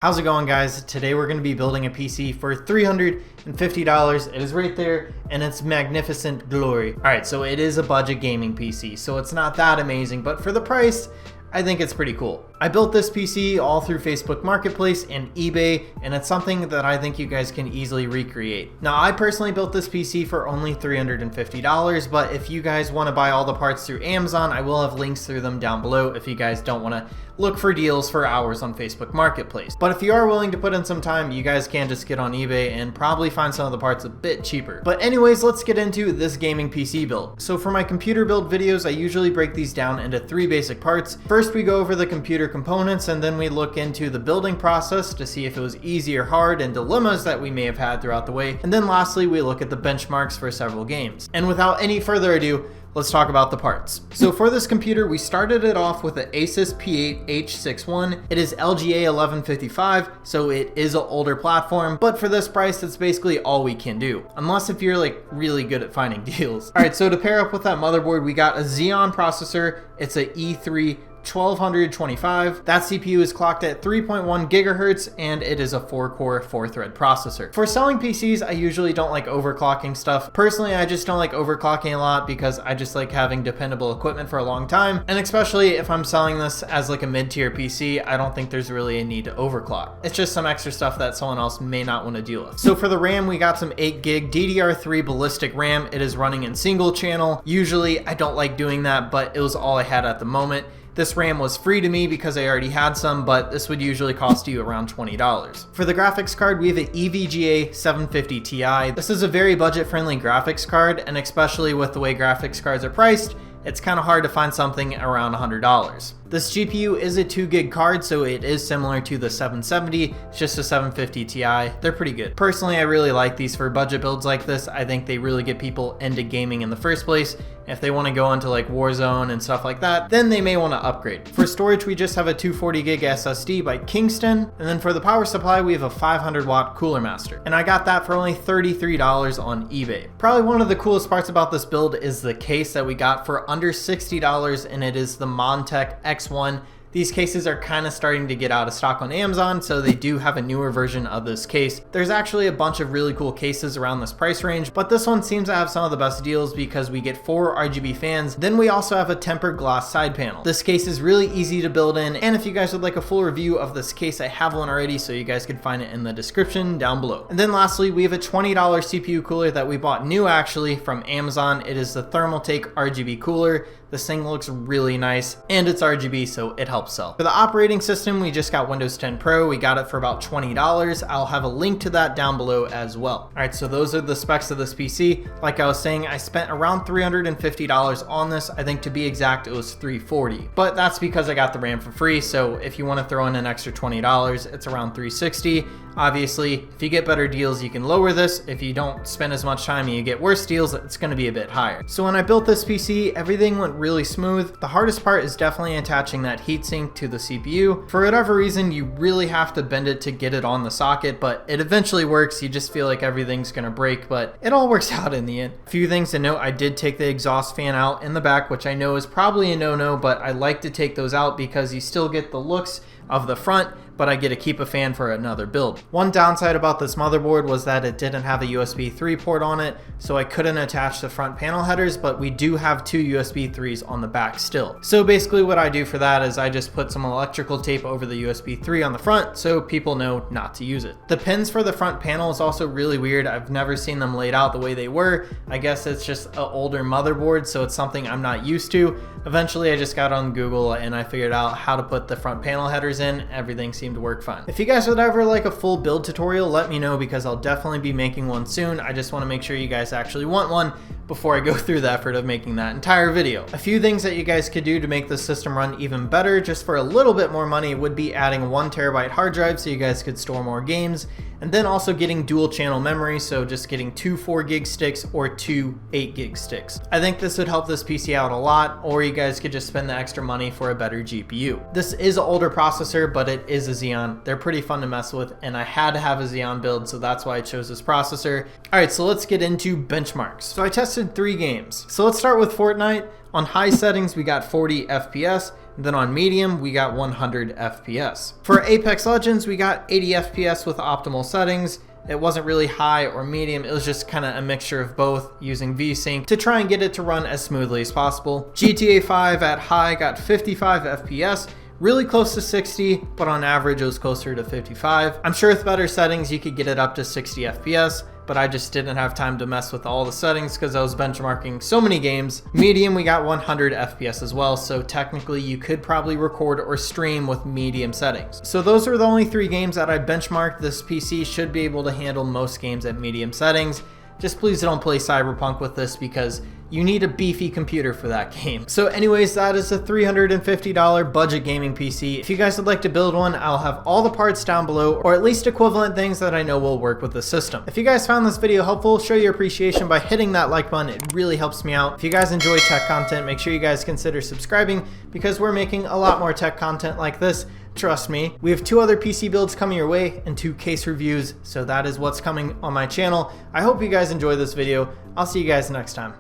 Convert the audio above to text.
How's it going, guys? Today we're going to be building a PC for $350. It is right there and it's magnificent glory. Alright, so it is a budget gaming PC, so it's not that amazing, but for the price, I think it's pretty cool. I built this PC all through Facebook Marketplace and eBay, and it's something that I think you guys can easily recreate. Now, I personally built this PC for only $350, but if you guys want to buy all the parts through Amazon, I will have links through them down below if you guys don't want to look for deals for hours on Facebook Marketplace. But if you are willing to put in some time, you guys can just get on eBay and probably find some of the parts a bit cheaper. But anyways, let's get into this gaming PC build. So for my computer build videos, I usually break these down into 3 basic parts. First, we go over the computer components, and then we look into the building process to see if it was easy or hard and dilemmas that we may have had throughout the way. And then lastly, we look at the benchmarks for several games. And without any further ado, let's talk about the parts. So for this computer, we started it off with an Asus P8H61. It is LGA 1155, so it is an older platform, but for this price, that's basically all we can do, unless if you're like really good at finding deals. All right, so to pair up with that motherboard, we got a Xeon processor. It's a E3 1225. That CPU is clocked at 3.1 gigahertz and it is a 4-core 4-thread processor. For selling PCs, I usually don't like overclocking stuff. Personally, I just don't like overclocking a lot because I just like having dependable equipment for a long time, and especially if I'm selling this as like a mid-tier PC, I don't think there's really a need to overclock. It's just some extra stuff that someone else may not want to deal with. So for the RAM, we got some 8 gig DDR3 ballistic RAM. It is running in single channel. Usually I don't like doing that, but it was all I had at the moment. This RAM was free to me because I already had some, but this would usually cost you around $20. For the graphics card, we have an EVGA 750 Ti. This is a very budget-friendly graphics card, and especially with the way graphics cards are priced, it's kind of hard to find something around $100. This GPU is a 2 gig card, so it is similar to the 770, it's just a 750 Ti. They're pretty good. Personally, I really like these for budget builds like this. I think they really get people into gaming in the first place. If they want to go into like Warzone and stuff like that, then they may want to upgrade. For storage, we just have a 240 gig SSD by Kingston. And then for the power supply, we have a 500 watt Cooler Master. And I got that for only $33 on eBay. Probably one of the coolest parts about this build is the case that we got for under $60, and it is the Montech X1. These cases are kind of starting to get out of stock on Amazon, so they do have a newer version of this case. There's actually a bunch of really cool cases around this price range, but this one seems to have some of the best deals because we get 4 RGB fans. Then we also have a tempered glass side panel. This case is really easy to build in, and if you guys would like a full review of this case, I have one already, so you guys can find it in the description down below. And then lastly, we have a $20 CPU cooler that we bought new actually from Amazon. It is the Thermaltake RGB cooler. This thing looks really nice, and it's RGB, so it helps sell. For the operating system, we just got Windows 10 Pro. We got it for about $20. I'll have a link to that down below as well. All right, so those are the specs of this PC. Like I was saying, I spent around $350 on this. I think to be exact, it was $340, but that's because I got the RAM for free. So if you want to throw in an extra $20, it's around $360. Obviously, if you get better deals, you can lower this. If you don't spend as much time and you get worse deals, it's going to be a bit higher. So when I built this PC, everything went really smooth. The hardest part is definitely attaching that heatsink to the CPU. For whatever reason, you really have to bend it to get it on the socket, but it eventually works. You just feel like everything's going to break, but it all works out in the end. A few things to note: I did take the exhaust fan out in the back, which I know is probably a no-no, but I like to take those out because you still get the looks of the front, but I get to keep a fan for another build. One downside about this motherboard was that it didn't have a USB 3 port on it, so I couldn't attach the front panel headers, but we do have 2 USB 3s on the back still. So basically what I do for that is I just put some electrical tape over the USB 3 on the front so people know not to use it. The pins for the front panel is also really weird. I've never seen them laid out the way they were. I guess it's just an older motherboard, so it's something I'm not used to. Eventually I just got on Google and I figured out how to put the front panel headers in. Everything seemed to work fine. If you guys would ever like a full build tutorial, let me know because I'll definitely be making one soon. I just want to make sure you guys actually want one before I go through the effort of making that entire video. A few things that you guys could do to make the system run even better just for a little bit more money would be adding a 1 terabyte hard drive so you guys could store more games, and then also getting dual channel memory, so just getting 2 4 gig sticks or 2 8 gig sticks. I think this would help this PC out a lot, or you guys could just spend the extra money for a better GPU. This is an older processor, but it is a Xeon. They're pretty fun to mess with, and I had to have a Xeon build, so that's why I chose this processor. All right, so let's get into benchmarks. So I tested 3 games. So let's start with Fortnite. On high settings, we got 40 FPS. And then on medium, we got 100 FPS. For Apex Legends, we got 80 FPS with optimal settings. It wasn't really high or medium, it was just kind of a mixture of both using VSync to try and get it to run as smoothly as possible. GTA 5 at high got 55 FPS, really close to 60, but on average it was closer to 55. I'm sure with better settings you could get it up to 60 FPS, but I just didn't have time to mess with all the settings because I was benchmarking so many games. Medium, we got 100 FPS as well, so technically you could probably record or stream with medium settings. So those are the only 3 games that I benchmarked. This PC should be able to handle most games at medium settings. Just please don't play Cyberpunk with this because you need a beefy computer for that game. So anyways, that is a $350 budget gaming PC. If you guys would like to build one, I'll have all the parts down below, or at least equivalent things that I know will work with the system. If you guys found this video helpful, show your appreciation by hitting that like button. It really helps me out. If you guys enjoy tech content, make sure you guys consider subscribing because we're making a lot more tech content like this. Trust me. We have 2 other PC builds coming your way and 2 case reviews, so that is what's coming on my channel. I hope you guys enjoy this video. I'll see you guys next time.